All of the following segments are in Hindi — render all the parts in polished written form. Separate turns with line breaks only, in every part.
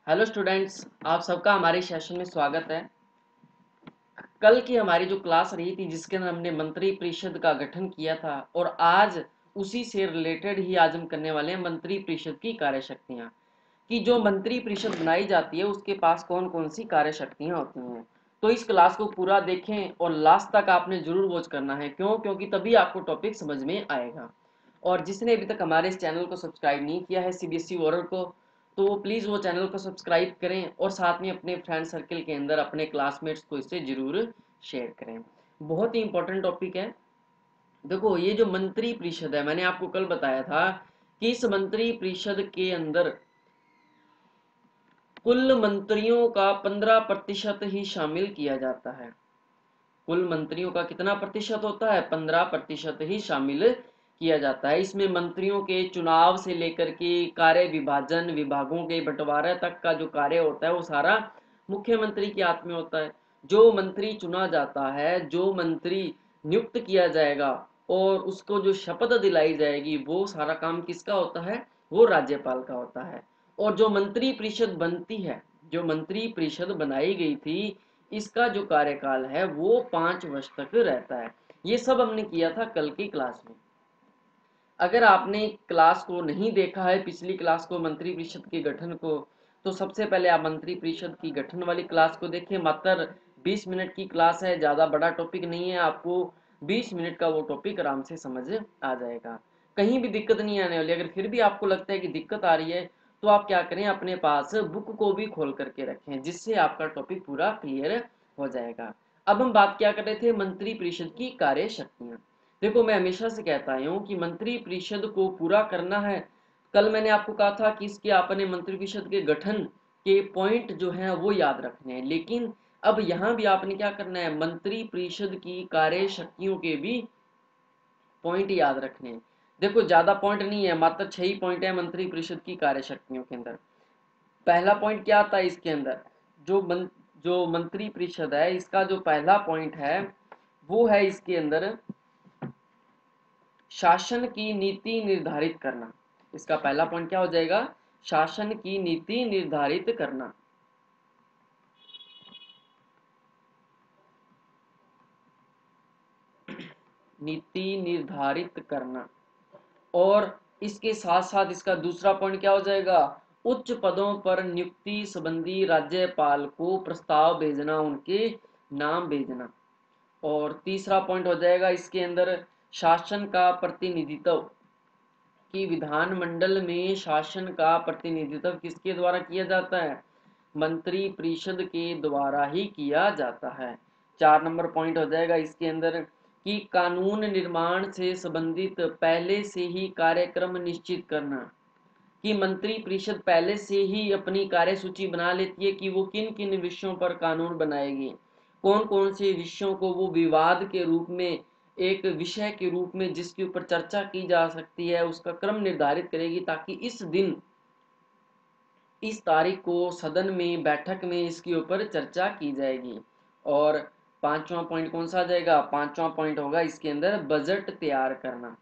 हेलो स्टूडेंट्स, आप सबका हमारे सेशन में स्वागत है। कल की हमारी जो क्लास रही थी जिसके अंदर हमने मंत्री परिषद का गठन किया था और आज उसी से रिलेटेड ही आज हम करने वाले हैं मंत्री परिषद की कार्यशक्तियाँ कि जो मंत्री परिषद बनाई जाती है उसके पास कौन कौन सी कार्यशक्तियाँ होती हैं। तो इस क्लास को पूरा देखें और लास्ट तक आपने जरूर वॉच करना है। क्योंकि तभी आपको टॉपिक समझ में आएगा। और जिसने अभी तक हमारे इस चैनल को सब्सक्राइब नहीं किया है सीबीएसई वर्ल्ड को, तो प्लीज़ वो चैनल को सब्सक्राइब करें और साथ में अपने फ्रेंड सर्कल के अंदर अपने क्लासमेट्स को इससे जरूर शेयर करें। बहुत ही इंपॉर्टेंट टॉपिक है। देखो, ये जो मंत्री परिषद है, मैंने आपको कल बताया था कि इस मंत्री परिषद के अंदर कुल मंत्रियों का 15% ही शामिल किया जाता है। कुल मंत्रियों का कितना प्रतिशत होता है? 15% ही शामिल किया जाता है। इसमें मंत्रियों के चुनाव से लेकर के कार्य विभाजन, विभागों के बंटवारे तक का जो कार्य होता है वो सारा मुख्यमंत्री के हाथ में होता है। जो मंत्री चुना जाता है, जो मंत्री नियुक्त किया जाएगा और उसको जो शपथ दिलाई जाएगी, वो सारा काम किसका होता है? वो राज्यपाल का होता है। और जो मंत्री परिषद बनती है, जो मंत्री परिषद बनाई गई थी, इसका जो कार्यकाल है वो 5 वर्ष तक रहता है। ये सब हमने किया था कल की क्लास में। अगर आपने क्लास को नहीं देखा है, पिछली क्लास को, मंत्री परिषद के गठन को, तो सबसे पहले आप मंत्री परिषद की गठन वाली क्लास को देखें। मात्र 20 मिनट की क्लास है, ज़्यादा बड़ा टॉपिक नहीं है। आपको 20 मिनट का वो टॉपिक आराम से समझ आ जाएगा, कहीं भी दिक्कत नहीं आने वाली। अगर फिर भी आपको लगता है कि दिक्कत आ रही है तो आप क्या करें, अपने पास बुक को भी खोल करके रखें, जिससे आपका टॉपिक पूरा क्लियर हो जाएगा। अब हम बात क्या कर रहे थे? मंत्री परिषद की कार्य शक्तियाँ। देखो, मैं हमेशा से कहता हूँ कि मंत्री परिषद को पूरा करना है। कल मैंने आपको कहा था कि इसके आपने मंत्री परिषद के गठन के पॉइंट जो हैं वो याद रखने हैं, लेकिन अब यहाँ भी आपने क्या करना है? मंत्री परिषद की कार्य शक्तियों के भी पॉइंट याद रखने हैं। देखो, ज्यादा पॉइंट नहीं है, मात्र 6 ही पॉइंट है मंत्री परिषद की कार्य शक्तियों के अंदर। पहला पॉइंट क्या आता है इसके अंदर? जो मंत्री परिषद है, इसका जो पहला पॉइंट है वो है इसके अंदर शासन की नीति निर्धारित करना। इसका पहला पॉइंट क्या हो जाएगा? शासन की नीति निर्धारित करना। नीति निर्धारित करना। और इसके साथ साथ इसका दूसरा पॉइंट क्या हो जाएगा? उच्च पदों पर नियुक्ति संबंधी राज्यपाल को प्रस्ताव भेजना, उनके नाम भेजना। और तीसरा पॉइंट हो जाएगा इसके अंदर शासन का प्रतिनिधित्व, कि विधानमंडल में शासन का प्रतिनिधित्व किसके द्वारा किया जाता है? मंत्री परिषद के द्वारा ही किया जाता है। 4 नंबर पॉइंट हो जाएगा इसके अंदर कि कानून निर्माण से संबंधित पहले से ही कार्यक्रम निश्चित करना, कि मंत्री परिषद पहले से ही अपनी कार्यसूची बना लेती है कि वो किन किन विषयों पर कानून बनाएगी, कौन कौन से विषयों को वो विवाद के रूप में, एक विषय के रूप में जिसके ऊपर चर्चा की जा सकती है, उसका क्रम निर्धारित करेगी, ताकि इस दिन, इस तारीख को सदन में, बैठक में इसके ऊपर चर्चा की जाएगी। और पांचवा पॉइंट कौन सा आ जाएगा? पांचवा पॉइंट होगा इसके अंदर बजट तैयार करना,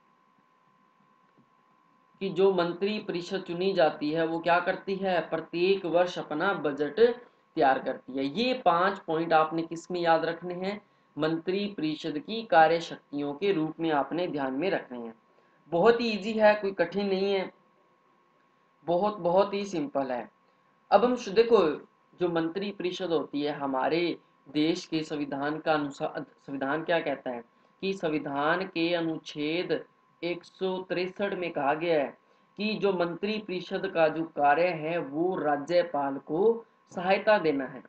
कि जो मंत्री परिषद चुनी जाती है वो क्या करती है? प्रत्येक वर्ष अपना बजट तैयार करती है। ये 5 पॉइंट आपने किस में याद रखने हैं? मंत्री परिषद की कार्य शक्तियों के रूप में आपने ध्यान में रखने हैं। बहुत ही इजी है, कोई कठिन नहीं है, बहुत बहुत ही सिंपल है। अब हम देखो, जो मंत्री परिषद होती है, हमारे देश के संविधान का अनुसार, संविधान क्या कहता है कि संविधान के अनुच्छेद 163 में कहा गया है कि जो मंत्री परिषद का जो कार्य है वो राज्यपाल को सहायता देना है।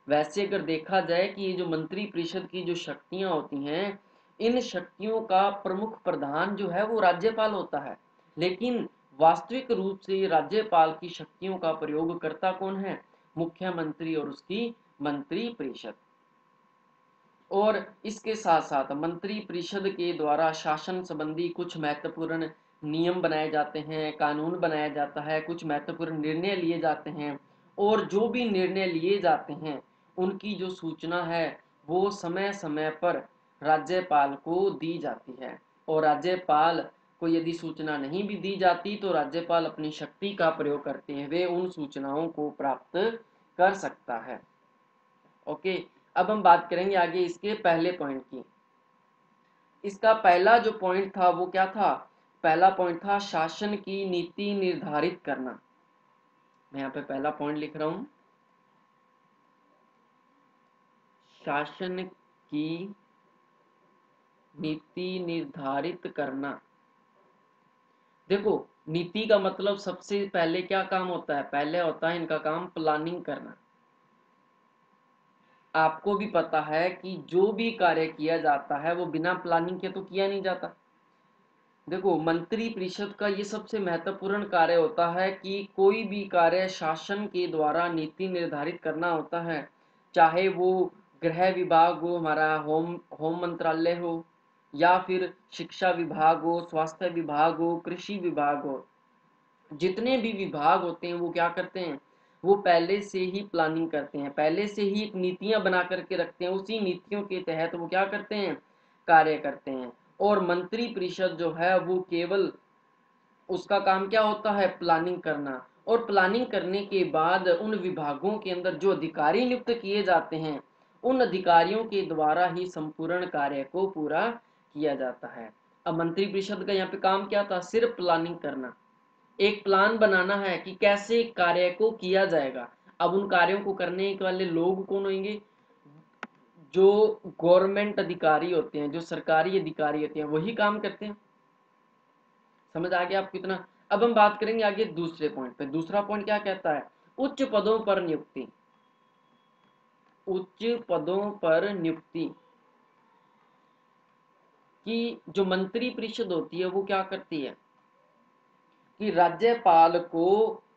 वैसे अगर देखा जाए कि ये जो मंत्री परिषद की जो शक्तियां होती हैं, इन शक्तियों का प्रमुख प्रधान जो है वो राज्यपाल होता है, लेकिन वास्तविक रूप से राज्यपाल की शक्तियों का प्रयोग करता कौन है? मुख्यमंत्री और उसकी मंत्री परिषद। और इसके साथ साथ मंत्री परिषद के द्वारा शासन संबंधी कुछ महत्वपूर्ण नियम बनाए जाते हैं, कानून बनाया जाता है, कुछ महत्वपूर्ण निर्णय लिए जाते हैं। और जो भी निर्णय लिए जाते हैं उनकी जो सूचना है वो समय समय पर राज्यपाल को दी जाती है। और राज्यपाल कोई यदि सूचना नहीं भी दी जाती तो राज्यपाल अपनी शक्ति का प्रयोग करते हुए उन सूचनाओं को प्राप्त कर सकता है। ओके, अब हम बात करेंगे आगे इसके पहले पॉइंट की। इसका पहला जो पॉइंट था वो क्या था? पहला पॉइंट था शासन की नीति निर्धारित करना। मैं यहाँ पे पहला पॉइंट लिख रहा हूं, शासन की नीति निर्धारित करना। देखो, नीति का मतलब सबसे पहले क्या काम होता है? पहले होता है इनका काम प्लानिंग करना। आपको भी पता है कि जो भी कार्य किया जाता है वो बिना प्लानिंग के तो किया नहीं जाता। देखो, मंत्री परिषद का ये सबसे महत्वपूर्ण कार्य होता है कि कोई भी कार्य शासन के द्वारा नीति निर्धारित करना होता है, चाहे वो गृह विभाग हो, हमारा होम मंत्रालय हो, या फिर शिक्षा विभाग हो, स्वास्थ्य विभाग हो, कृषि विभाग हो। जितने भी विभाग होते हैं वो क्या करते हैं? वो पहले से ही प्लानिंग करते हैं, पहले से ही एक नीतियां बना करके रखते हैं, उसी नीतियों के तहत वो क्या करते हैं? कार्य करते हैं। और मंत्री परिषद जो है वो केवल उसका काम क्या होता है? प्लानिंग करना। और प्लानिंग करने के बाद उन विभागों के अंदर जो अधिकारी नियुक्त किए जाते हैं, उन अधिकारियों के द्वारा ही संपूर्ण कार्य को पूरा किया जाता है। अब मंत्री परिषद का यहाँ पे काम क्या था? सिर्फ प्लानिंग करना, एक प्लान बनाना है कि कैसे कार्य को किया जाएगा। अब उन कार्यों को करने वाले लोग कौन होंगे? जो गवर्नमेंट अधिकारी होते हैं, जो सरकारी अधिकारी होते हैं, वही काम करते हैं। समझ आ गया आपको इतना? अब हम बात करेंगे आगे दूसरे पॉइंट पे। दूसरा पॉइंट क्या कहता है? उच्च पदों पर नियुक्ति। उच्च पदों पर नियुक्ति की जो मंत्री परिषद होती है वो क्या करती है कि राज्यपाल को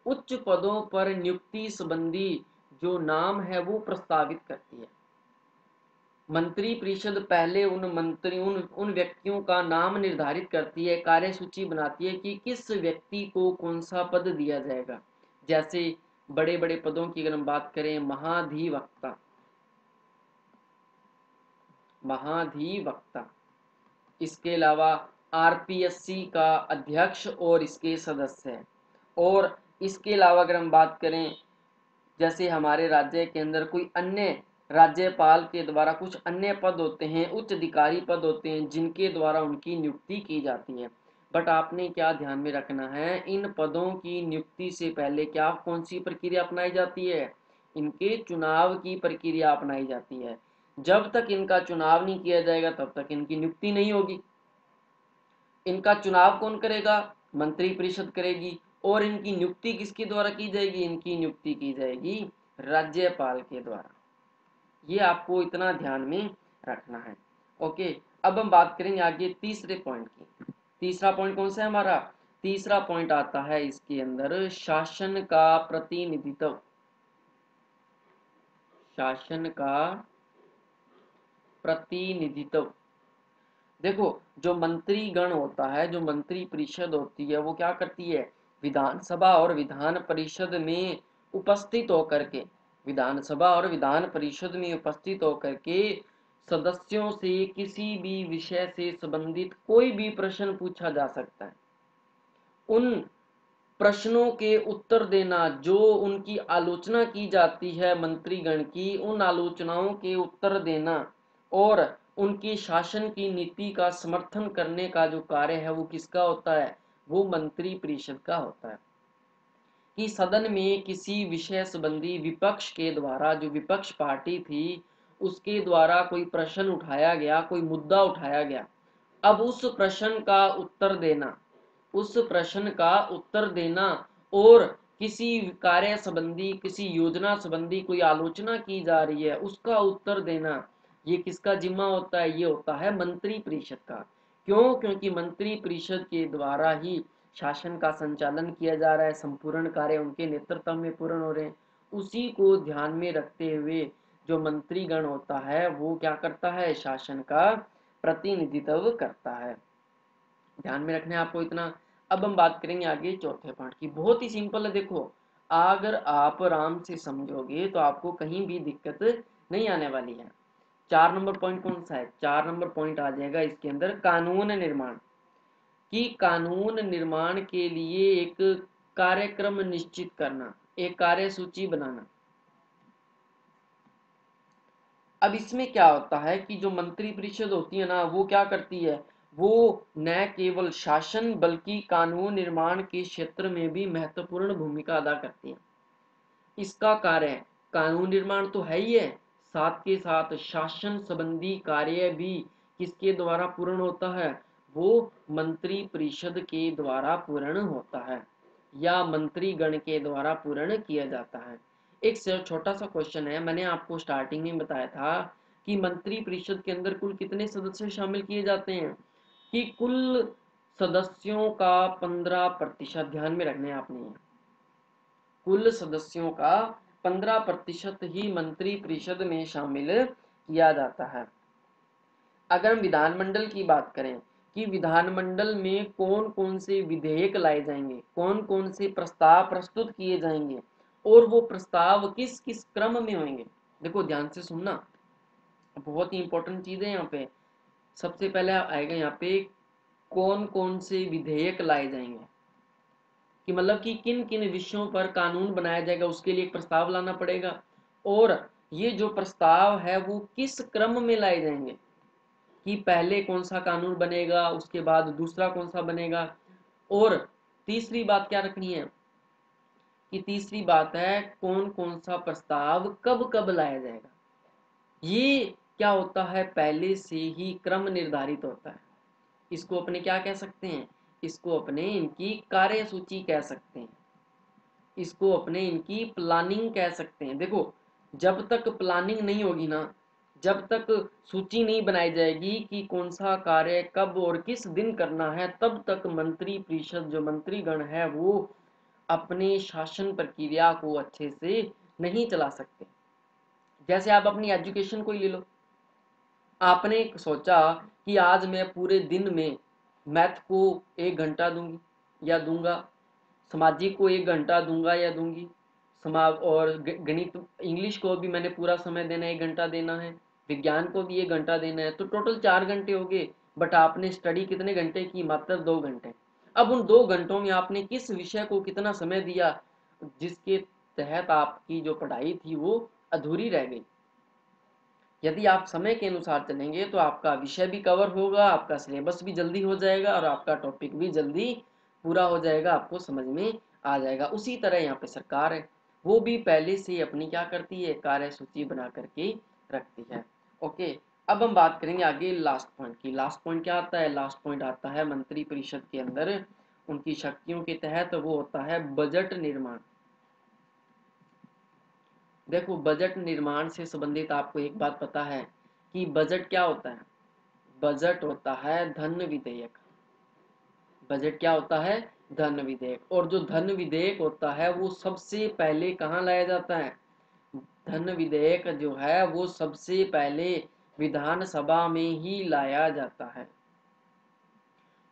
उच्च पदों पर नियुक्ति संबंधी जो नाम है वो प्रस्तावित करती है। मंत्री परिषद पहले उन व्यक्तियों का नाम निर्धारित करती है, कार्यसूची बनाती है कि किस व्यक्ति को कौन सा पद दिया जाएगा। जैसे बड़े बड़े पदों की अगर हम बात करें, महाधिवक्ता, महाधिवक्ता, इसके अलावा आरपीएससी का अध्यक्ष और इसके सदस्य हैं। और इसके अलावा अगर हम बात करें, जैसे हमारे राज्य के अंदर कोई अन्य राज्यपाल के द्वारा कुछ अन्य पद होते हैं, उच्च अधिकारी पद होते हैं, जिनके द्वारा उनकी नियुक्ति की जाती है। बट आपने क्या ध्यान में रखना है, इन पदों की नियुक्ति से पहले क्या कौन सी प्रक्रिया अपनाई जाती है? इनके चुनाव की प्रक्रिया अपनाई जाती है। जब तक इनका चुनाव नहीं किया जाएगा तब तक इनकी नियुक्ति नहीं होगी। इनका चुनाव कौन करेगा? मंत्री परिषद करेगी। और इनकी नियुक्ति किसके द्वारा की जाएगी? इनकी नियुक्ति की जाएगी राज्यपाल के द्वारा। ये आपको इतना ध्यान में रखना है। ओके, अब हम बात करेंगे आगे तीसरे पॉइंट की। तीसरा पॉइंट कौन सा है हमारा? तीसरा पॉइंट आता है इसके अंदर शासन का प्रतिनिधित्व। शासन का प्रतिनिधित्व। देखो, जो मंत्री गण होता है, जो मंत्री परिषद होती है, वो क्या करती है? विधानसभा और विधान परिषद में उपस्थित होकर के, विधानसभा और विधान परिषद में उपस्थित होकर के सदस्यों से किसी भी विषय से संबंधित कोई भी प्रश्न पूछा जा सकता है। उन प्रश्नों के उत्तर देना, जो उनकी आलोचना की जाती है मंत्रीगण की, उन आलोचनाओं के उत्तर देना और उनकी शासन की नीति का समर्थन करने का जो कार्य है वो किसका होता है? वो मंत्री परिषद का होता है। कि सदन में किसी विषय संबंधी विपक्ष के द्वारा, जो विपक्ष पार्टी थी उसके द्वारा कोई प्रश्न उठाया गया, कोई मुद्दा उठाया गया, अब उस प्रश्न का उत्तर देना, उस प्रश्न का उत्तर देना और किसी कार्य संबंधी, किसी योजना संबंधी कोई आलोचना की जा रही है उसका उत्तर देना, ये किसका जिम्मा होता है? ये होता है मंत्री परिषद का। क्यों? क्योंकि मंत्री परिषद के द्वारा ही शासन का संचालन किया जा रहा है, संपूर्ण कार्य उनके नेतृत्व में पूर्ण हो रहे हैं। उसी को ध्यान में रखते हुए जो मंत्रीगण होता है वो क्या करता है? शासन का प्रतिनिधित्व करता है। ध्यान में रखना है आपको इतना। अब हम बात करेंगे आगे चौथे पॉइंट की। बहुत ही सिंपल है। देखो, अगर आप आराम से समझोगे तो आपको कहीं भी दिक्कत नहीं आने वाली है। 4 नंबर पॉइंट कौन सा है? 4 नंबर पॉइंट आ जाएगा इसके अंदर कानून निर्माण। कि कानून निर्माण के लिए एक कार्यक्रम निश्चित करना, एक कार्यसूची बनाना। अब इसमें क्या होता है कि जो मंत्री परिषद होती है ना, वो क्या करती है, वो न केवल शासन बल्कि कानून निर्माण के क्षेत्र में भी महत्वपूर्ण भूमिका अदा करती है। इसका कार्य कानून निर्माण तो है ही है, साथ के साथ शासन संबंधी कार्य भी किसके द्वारा पूर्ण होता है, वो मंत्री परिषद के द्वारा पूर्ण होता है या मंत्री गण के द्वारा पूर्ण किया जाता है। एक छोटा सा क्वेश्चन है, मैंने आपको स्टार्टिंग में बताया था कि मंत्री परिषद के अंदर कुल कितने सदस्य शामिल किए जाते हैं, कि कुल सदस्यों का 15%, ध्यान में रखना है आपने, कुल सदस्यों का 15% ही मंत्री परिषद में शामिल किया जाता है। अगर हम विधानमंडल की बात करें कि विधानमंडल में कौन कौन से विधेयक लाए जाएंगे, कौन कौन से प्रस्ताव प्रस्तुत किए जाएंगे और वो प्रस्ताव किस किस क्रम में होंगे, देखो ध्यान से सुनना, बहुत ही इंपॉर्टेंट चीज है यहाँ पे। सबसे पहले आएगा यहाँ पे कौन कौन से विधेयक लाए जाएंगे, कि मतलब कि किन किन विषयों पर कानून बनाया जाएगा, उसके लिए एक प्रस्ताव लाना पड़ेगा, और ये जो प्रस्ताव है वो किस क्रम में लाए जाएंगे, कि पहले कौन सा कानून बनेगा, उसके बाद दूसरा कौन सा बनेगा, और तीसरी बात क्या रखनी है, कि तीसरी बात है कौन कौन सा प्रस्ताव कब कब लाया जाएगा। ये क्या होता है, पहले से ही क्रम निर्धारित होता है। इसको अपने क्या कह सकते हैं, इसको अपने इनकी कार्यसूची कह सकते हैं, इसको अपने इनकी प्लानिंग कह सकते हैं। देखो जब तक प्लानिंग नहीं होगी ना, जब तक सूची नहीं बनाई जाएगी कि कौन सा कार्य कब और किस दिन करना है, तब तक मंत्री परिषद जो मंत्रीगण है वो अपने शासन प्रक्रिया को अच्छे से नहीं चला सकते। जैसे आप अपनी एजुकेशन को ही ले लो, आपने सोचा कि आज मैं पूरे दिन में मैथ को 1 घंटा दूंगी या दूंगा, सामाजिक को 1 घंटा दूंगा या दूंगी, समाज और गणित इंग्लिश को भी मैंने पूरा समय देना है, 1 घंटा देना है, विज्ञान को भी 1 घंटा देना है, तो टोटल 4 घंटे हो गए। बट आपने स्टडी कितने घंटे की, मात्र 2 घंटे। अब उन 2 घंटों में आपने किस विषय को कितना समय दिया, जिसके तहत आपकी जो पढ़ाई थी वो अधूरी रह गई। यदि आप समय के अनुसार चलेंगे तो आपका विषय भी कवर होगा, आपका सिलेबस भी जल्दी हो जाएगा और आपका टॉपिक भी जल्दी पूरा हो जाएगा, आपको समझ में आ जाएगा। उसी तरह यहाँ पे सरकार है, वो भी पहले से अपनी क्या करती है, कार्यसूची बना करके रखती है। ओके, अब हम बात करेंगे आगे लास्ट पॉइंट की। लास्ट पॉइंट क्या आता है, लास्ट पॉइंट आता है मंत्री परिषद के अंदर उनकी शक्तियों के तहत वो होता है बजट निर्माण। देखो बजट निर्माण से संबंधित आपको एक बात पता है कि बजट क्या होता है, बजट होता है धन विधेयक। बजट क्या होता है, धन विधेयक। और जो धन विधेयक होता है वो सबसे पहले कहाँ लाया जाता है, धन विधेयक जो है वो सबसे पहले विधानसभा में ही लाया जाता है।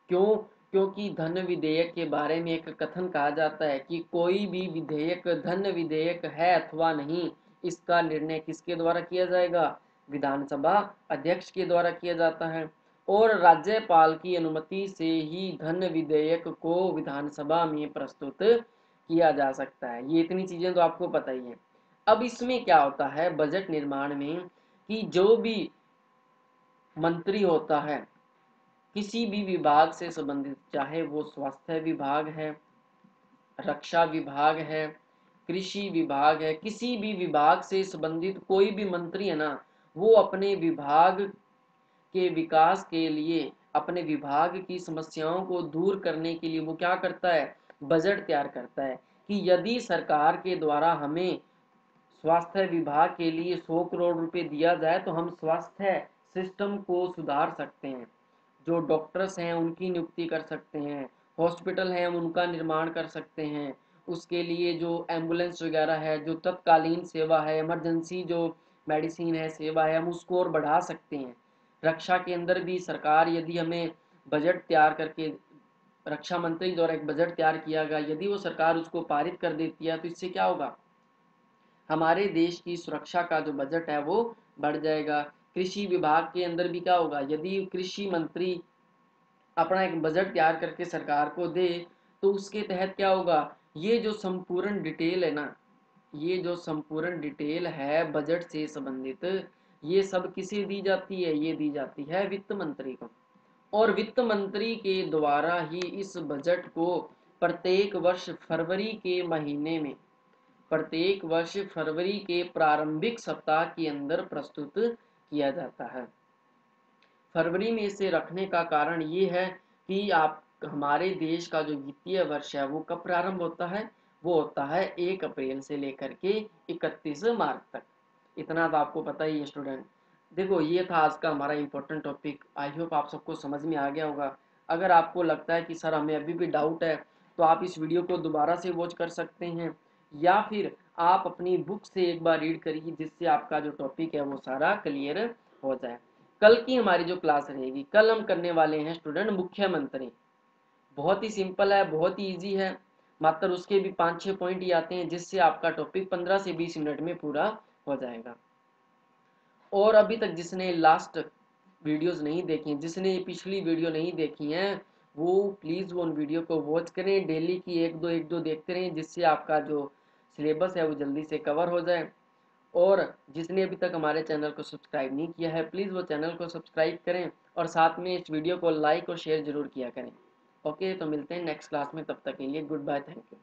क्यों, क्योंकि धन विधेयक के बारे में एक कथन कहा जाता है कि कोई भी विधेयक धन विधेयक है अथवा नहीं, इसका निर्णय किसके द्वारा किया जाएगा, विधानसभा अध्यक्ष के द्वारा किया जाता है, और राज्यपाल की अनुमति से ही धन विधेयक को विधानसभा में प्रस्तुत किया जा सकता है। ये इतनी चीजें तो आपको पता ही है। अब इसमें क्या होता है बजट निर्माण में, कि जो भी मंत्री होता है किसी भी विभाग से संबंधित, चाहे वो स्वास्थ्य विभाग है, रक्षा विभाग है, कृषि विभाग है, किसी भी विभाग से संबंधित कोई भी मंत्री है ना, वो अपने विभाग के विकास के लिए, अपने विभाग की समस्याओं को दूर करने के लिए वो क्या करता है, बजट तैयार करता है। कि यदि सरकार के द्वारा हमें स्वास्थ्य विभाग के लिए 100 करोड़ रुपए दिया जाए तो हम स्वास्थ्य सिस्टम को सुधार सकते हैं, जो डॉक्टर्स हैं उनकी नियुक्ति कर सकते हैं, हॉस्पिटल हैं उनका निर्माण कर सकते हैं, उसके लिए जो एम्बुलेंस वगैरह है, जो तत्कालीन सेवा है, इमरजेंसी जो मेडिसिन है, सेवा है, हम उसको और बढ़ा सकते हैं। रक्षा के अंदर भी सरकार यदि हमें बजट तैयार करके, रक्षा मंत्री द्वारा एक बजट तैयार किया गया, यदि वो सरकार उसको पारित कर देती है तो इससे क्या होगा, हमारे देश की सुरक्षा का जो बजट है वो बढ़ जाएगा। कृषि विभाग के अंदर भी क्या होगा, यदि कृषि मंत्री अपना एक बजट तैयार करके सरकार को दे, तो उसके तहत क्या होगा, ये जो संपूर्ण डिटेल है ना, ये जो संपूर्ण डिटेल है बजट से संबंधित, ये सब किसे दी जाती है, ये दी जाती है वित्त मंत्री को। और वित्त मंत्री के द्वारा ही इस बजट को प्रत्येक वर्ष फरवरी के महीने में, प्रत्येक वर्ष फरवरी के प्रारंभिक सप्ताह के अंदर प्रस्तुत किया जाता है। फरवरी में इसे रखने का कारण ये है कि आप, हमारे देश का जो वित्तीय वर्ष है वो कब प्रारंभ होता है, वो होता है 1 अप्रैल से लेकर के 31 मार्च तक। इतना तो आपको पता ही है स्टूडेंट। देखो ये था आज का हमारा इम्पोर्टेंट टॉपिक। आई होप आप सबको समझ में आ गया होगा। अगर आपको लगता है कि सर हमें अभी भी डाउट है, तो आप इस वीडियो को दोबारा से वॉच कर सकते हैं, या फिर आप अपनी बुक से एक बार रीड करिए, जिससे आपका जो टॉपिक है वो सारा क्लियर हो जाए। कल की हमारी जो क्लास रहेगी, कल हम करने वाले हैं स्टूडेंट मुख्यमंत्री। बहुत ही सिंपल है, बहुत ही इजी है, मात्र उसके भी 5-6 पॉइंट ही आते हैं, जिससे आपका टॉपिक 15 से 20 मिनट में पूरा हो जाएगा। और अभी तक जिसने लास्ट वीडियोस नहीं देखी, जिसने पिछली वीडियो नहीं देखी हैं, वो प्लीज़ वो उन वीडियो को वॉच करें। डेली की एक दो देखते रहें, जिससे आपका जो सिलेबस है वो जल्दी से कवर हो जाए। और जिसने अभी तक हमारे चैनल को सब्सक्राइब नहीं किया है, प्लीज़ वो चैनल को सब्सक्राइब करें और साथ में इस वीडियो को लाइक और शेयर जरूर किया करें। ओके, तो मिलते हैं नेक्स्ट क्लास में, तब तक के लिए गुड बाय, थैंक यू।